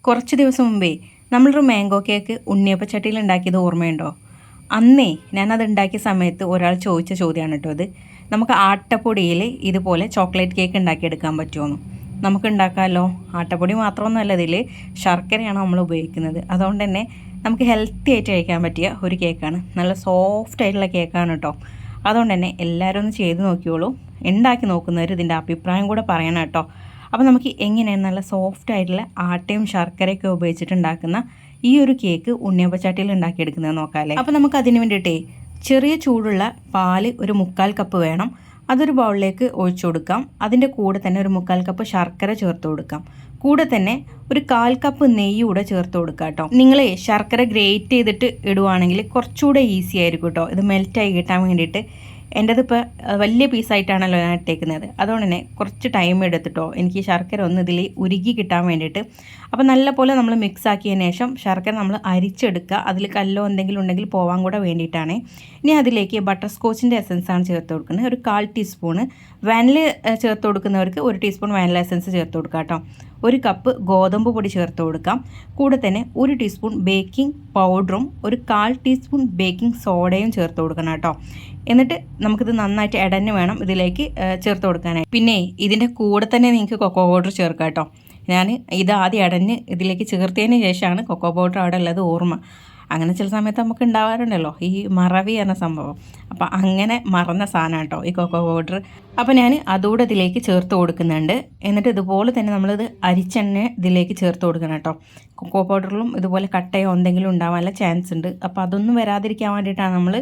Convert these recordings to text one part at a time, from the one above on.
കുറച്ച് ദിവസം മുമ്പേ നമ്മളൊരു മാംഗോ കേക്ക് ഉണ്ണിയപ്പച്ചട്ടിയിൽ ഉണ്ടാക്കിയത് ഓർമ്മയുണ്ടോ? അന്നേ ഞാനത് ഉണ്ടാക്കിയ സമയത്ത് ഒരാൾ ചോദിച്ച ചോദ്യമാണ് കേട്ടോ അത്. നമുക്ക് ആട്ടപ്പൊടിയിൽ ഇതുപോലെ ചോക്ലേറ്റ് കേക്ക് ഉണ്ടാക്കിയെടുക്കാൻ പറ്റുമോ? നമുക്ക് ഉണ്ടാക്കാമല്ലോ. ആട്ടപ്പൊടി മാത്രമൊന്നുമല്ല, ഇതിൽ ശർക്കരയാണ് നമ്മൾ ഉപയോഗിക്കുന്നത്. അതുകൊണ്ട് തന്നെ നമുക്ക് ഹെൽത്തി ആയിട്ട് കഴിക്കാൻ പറ്റിയ ഒരു കേക്കാണ്. നല്ല സോഫ്റ്റ് ആയിട്ടുള്ള കേക്കാണ് കേട്ടോ. അതുകൊണ്ട് തന്നെ എല്ലാവരും ഒന്ന് ചെയ്ത് നോക്കിയോളൂ. ഉണ്ടാക്കി നോക്കുന്നവർ ഇതിൻ്റെ അഭിപ്രായം കൂടെ പറയണം കേട്ടോ. അപ്പോൾ നമുക്ക് എങ്ങനെയാണ് നല്ല സോഫ്റ്റ് ആയിട്ടുള്ള ആട്ടയും ശർക്കരയൊക്കെ ഉപയോഗിച്ചിട്ട് ഉണ്ടാക്കുന്ന ഈ ഒരു കേക്ക് ഉണ്ണിയപ്പച്ചട്ടിയിൽ ഉണ്ടാക്കിയെടുക്കുന്നത് നോക്കാമല്ലേ. അപ്പോൾ നമുക്ക് അതിന് വേണ്ടിയിട്ടേ ചെറിയ ചൂടുള്ള പാല് ഒരു 1/4 കപ്പ് വേണം. അതൊരു ബൗളിലേക്ക് ഒഴിച്ചു കൊടുക്കാം. അതിൻ്റെ കൂടെ തന്നെ ഒരു 1/4 കപ്പ് ശർക്കര ചേർത്ത് കൊടുക്കാം. കൂടെ തന്നെ ഒരു 1/4 കപ്പ് നെയ്യ് കൂടെ ചേർത്ത് കൊടുക്കുക കേട്ടോ. നിങ്ങളെ ശർക്കര ഗ്രേറ്റ് ചെയ്തിട്ട് ഇടുവാണെങ്കിൽ കുറച്ചുകൂടെ ഈസി ആയിരിക്കും കേട്ടോ ഇത് മെൽറ്റായി കിട്ടാൻ വേണ്ടിയിട്ട്. എൻ്റെതിപ്പോൾ വലിയ പീസായിട്ടാണല്ലോ ഞാൻ ഇട്ടേക്കുന്നത്. അതുകൊണ്ട് തന്നെ കുറച്ച് ടൈം എടുത്തിട്ടോ എനിക്ക് ശർക്കര ഒന്ന് ഇതിൽ ഉരുകി കിട്ടാൻ വേണ്ടിയിട്ട്. അപ്പോൾ നല്ലപോലെ നമ്മൾ മിക്സ് ആക്കിയതിന് ശേഷം ശർക്കര നമ്മൾ അരിച്ചെടുക്കുക. അതിൽ കല്ലോ എന്തെങ്കിലും ഉണ്ടെങ്കിൽ പോകാൻ കൂടെ വേണ്ടിയിട്ടാണ്. ഇനി അതിലേക്ക് ബട്ടർ സ്കോച്ചിൻ്റെ എസൻസാണ് ചേർത്ത് കൊടുക്കുന്നത്. ഒരു 1/4 ടീസ്പൂണ് വാനില ചേർത്ത് കൊടുക്കുന്നവർക്ക് 1 ടീസ്പൂൺ വാനില എസൻസ് ചേർത്ത് കൊടുക്കുക കേട്ടോ. 1 കപ്പ് ഗോതമ്പ് പൊടി ചേർത്ത് കൊടുക്കാം. കൂടെ തന്നെ 1 ടീസ്പൂൺ ബേക്കിംഗ് പൗഡറും 1/4 ടീസ്പൂൺ ബേക്കിംഗ് സോഡയും ചേർത്ത് കൊടുക്കണം കേട്ടോ. എന്നിട്ട് നമുക്കിത് നന്നായിട്ട് ഇടഞ്ഞ് വേണം ഇതിലേക്ക് ചേർത്ത് കൊടുക്കാനായി. പിന്നെ ഇതിൻ്റെ കൂടെ തന്നെ നിങ്ങൾക്ക് കൊക്കോ പൗഡർ ചേർക്കാം കേട്ടോ. ഞാൻ ഇത് ആദ്യം ഇടഞ്ഞ് ഇതിലേക്ക് ചേർത്തതിന് ശേഷമാണ് കൊക്കോ പൗഡർ അവിടെ ഉള്ളത് ഓർമ്മ. അങ്ങനെ ചില സമയത്ത് നമുക്ക് ഉണ്ടാവാറുണ്ടല്ലോ ഈ മറവി എന്ന സംഭവം. അപ്പോൾ അങ്ങനെ മറന്ന സാധനം കേട്ടോ ഈ കൊക്കോ പൗഡർ. അപ്പോൾ ഞാൻ അതുകൂടെ ഇതിലേക്ക് ചേർത്ത് കൊടുക്കുന്നുണ്ട്. എന്നിട്ട് ഇതുപോലെ തന്നെ നമ്മളിത് അരിച്ചെണ്ണ ഇതിലേക്ക് ചേർത്ത് കൊടുക്കണം കേട്ടോ. കൊക്കോ പൗഡറിലും ഇതുപോലെ കട്ടയോ എന്തെങ്കിലും ഉണ്ടാവാനുള്ള ചാൻസ് ഉണ്ട്. അപ്പോൾ അതൊന്നും വരാതിരിക്കാൻ വേണ്ടിയിട്ടാണ് നമ്മൾ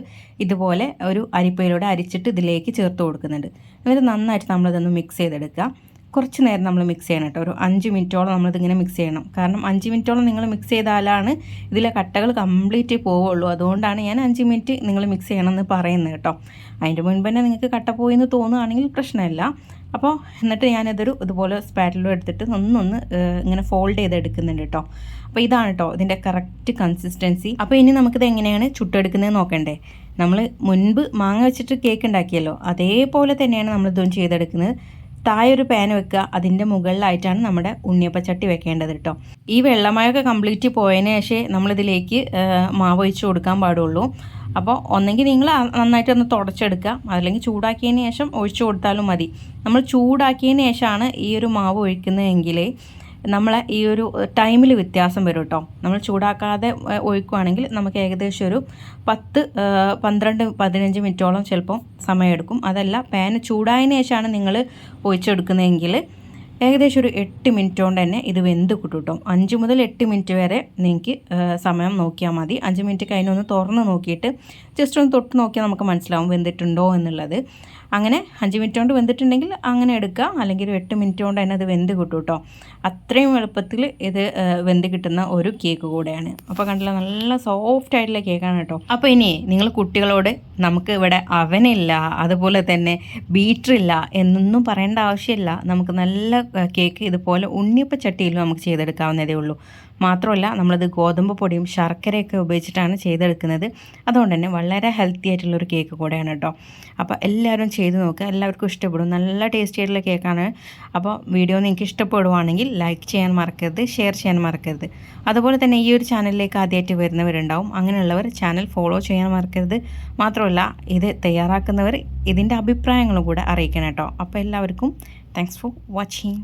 ഇതുപോലെ ഒരു അരിപ്പയിലൂടെ അരിച്ചിട്ട് ഇതിലേക്ക് ചേർത്ത് കൊടുക്കുന്നുണ്ട്. എന്നിട്ട് നന്നായിട്ട് നമ്മളിതൊന്ന് മിക്സ് ചെയ്തെടുക്കുക. കുറച്ച് നേരം നമ്മൾ മിക്സ് ചെയ്യണം കേട്ടോ. ഒരു 5 മിനിറ്റോളം നമ്മളിതിങ്ങനെ മിക്സ് ചെയ്യണം. കാരണം 5 മിനിറ്റോളം നിങ്ങൾ മിക്സ് ചെയ്താലാണ് ഇതിലെ കട്ടകൾ കംപ്ലീറ്റ് പോവുള്ളൂ. അതുകൊണ്ടാണ് ഞാൻ 5 മിനിറ്റ് നിങ്ങൾ മിക്സ് ചെയ്യണമെന്ന് പറയുന്നത് കേട്ടോ. അതിൻ്റെ മുൻപ് തന്നെ നിങ്ങൾക്ക് കട്ട പോയെന്ന് തോന്നുകയാണെങ്കിൽ പ്രശ്നമില്ല. അപ്പോൾ എന്നിട്ട് ഞാനിതൊരു ഇതുപോലെ സ്പാറ്റിലും എടുത്തിട്ട് ഒന്നൊന്ന് ഇങ്ങനെ ഫോൾഡ് ചെയ്തെടുക്കുന്നുണ്ട് കേട്ടോ. അപ്പോൾ ഇതാണ് കേട്ടോ ഇതിൻ്റെ കറക്റ്റ് കൺസിസ്റ്റൻസി. അപ്പോൾ ഇനി നമുക്കിത് എങ്ങനെയാണ് ചുട്ടെടുക്കുന്നത് നോക്കണ്ടേ. നമ്മൾ മുൻപ് മാങ്ങ വെച്ചിട്ട് കേക്ക് ഉണ്ടാക്കിയല്ലോ, അതേപോലെ തന്നെയാണ് നമ്മളിതും ചെയ്തെടുക്കുന്നത്. താഴെ ഒരു പാൻ വെക്കുക. അതിൻ്റെ മുകളിലായിട്ടാണ് നമ്മുടെ ഉണ്ണിയപ്പച്ചട്ടി വെക്കേണ്ടത് കേട്ടോ. ഈ വെള്ളമയമൊക്കെ കംപ്ലീറ്റ് പോയതിന് ശേഷം നമ്മളിതിലേക്ക് മാവ് ഒഴിച്ച് കൊടുക്കാൻ പാടുള്ളൂ. അപ്പോൾ ഒന്നെങ്കിൽ നിങ്ങൾ നന്നായിട്ടൊന്ന് തുടച്ചെടുക്കുക, അല്ലെങ്കിൽ ചൂടാക്കിയതിന് ശേഷം ഒഴിച്ചു കൊടുത്താലും മതി. നമ്മൾ ചൂടാക്കിയതിന് ശേഷമാണ് ഈ ഒരു മാവ് ഒഴിക്കുന്നതെങ്കിൽ നമ്മളെ ഈ ഒരു ടൈമിൽ വ്യത്യാസം വരും കേട്ടോ. നമ്മൾ ചൂടാക്കാതെ ഒഴിക്കുകയാണെങ്കിൽ നമുക്ക് ഏകദേശം ഒരു 10, 12, 15 മിനിറ്റോളം ചിലപ്പം സമയമെടുക്കും. അതല്ല പാന് ചൂടായതിന് ശേഷമാണ് നിങ്ങൾ ഒഴിച്ചെടുക്കുന്നതെങ്കിൽ ഏകദേശം ഒരു 8 മിനിറ്റ് കൊണ്ട് തന്നെ ഇത് വെന്ത് കിട്ടും കേട്ടോ. 5 മുതൽ 8 മിനിറ്റ് വരെ നിങ്ങൾക്ക് സമയം നോക്കിയാൽ മതി. 5 മിനിറ്റ് കഴിഞ്ഞൊന്ന് തുറന്ന് നോക്കിയിട്ട് ജസ്റ്റ് ഒന്ന് തൊട്ട് നോക്കിയാൽ നമുക്ക് മനസ്സിലാവും വെന്തിട്ടുണ്ടോ എന്നുള്ളത്. അങ്ങനെ 5 മിനിറ്റ് കൊണ്ട് വെന്തിട്ടുണ്ടെങ്കിൽ അങ്ങനെ എടുക്കുക, അല്ലെങ്കിൽ ഒരു 8 മിനിറ്റ് കൊണ്ട് തന്നെ അത് വെന്ത് കിട്ടും കേട്ടോ. അത്രയും എളുപ്പത്തിൽ ഇത് വെന്ത് കിട്ടുന്ന ഒരു കേക്ക് കൂടെയാണ്. അപ്പോൾ കണ്ടില്ല, നല്ല സോഫ്റ്റ് ആയിട്ടുള്ള കേക്കാണ് കേട്ടോ. അപ്പോൾ ഇനി നിങ്ങൾ കുട്ടികളോട് നമുക്ക് ഇവിടെ അവനില്ല, അതുപോലെ തന്നെ ബീറ്ററില്ല എന്നൊന്നും പറയേണ്ട ആവശ്യമില്ല. നമുക്ക് നല്ല കേക്ക് ഇതുപോലെ ഉണ്ണിയപ്പച്ചട്ടിയിലും നമുക്ക് ചെയ്തെടുക്കാവുന്നതേ ഉള്ളൂ. മാത്രമല്ല നമ്മളിത് ഗോതമ്പ് പൊടിയും ശർക്കരയൊക്കെ ഉപയോഗിച്ചിട്ടാണ് ചെയ്തെടുക്കുന്നത്. അതുകൊണ്ട് തന്നെ വളരെ ഹെൽത്തി ആയിട്ടുള്ളൊരു കേക്ക് കൂടെയാണ് കേട്ടോ. അപ്പോൾ എല്ലാവരും ചെയ്ത് നോക്കുക, എല്ലാവർക്കും ഇഷ്ടപ്പെടും. നല്ല ടേസ്റ്റി ആയിട്ടുള്ള കേക്കാണ്. അപ്പോൾ വീഡിയോ നിങ്ങൾക്ക് ഇഷ്ടപ്പെടുവാണെങ്കിൽ ലൈക്ക് ചെയ്യാൻ മറക്കരുത്, ഷെയർ ചെയ്യാൻ മറക്കരുത്. അതുപോലെ തന്നെ ഈ ഒരു ചാനലിലേക്ക് ആദ്യമായിട്ട് വരുന്നവരുണ്ടാവും. അങ്ങനെയുള്ളവർ ചാനൽ ഫോളോ ചെയ്യാൻ മറക്കരുത്. മാത്രമല്ല ഇത് തയ്യാറാക്കുന്നവർ ഇതിൻ്റെ അഭിപ്രായങ്ങളും കൂടെ അറിയിക്കണം കേട്ടോ. അപ്പോൾ എല്ലാവർക്കും താങ്ക്സ് ഫോർ വാച്ചിങ്.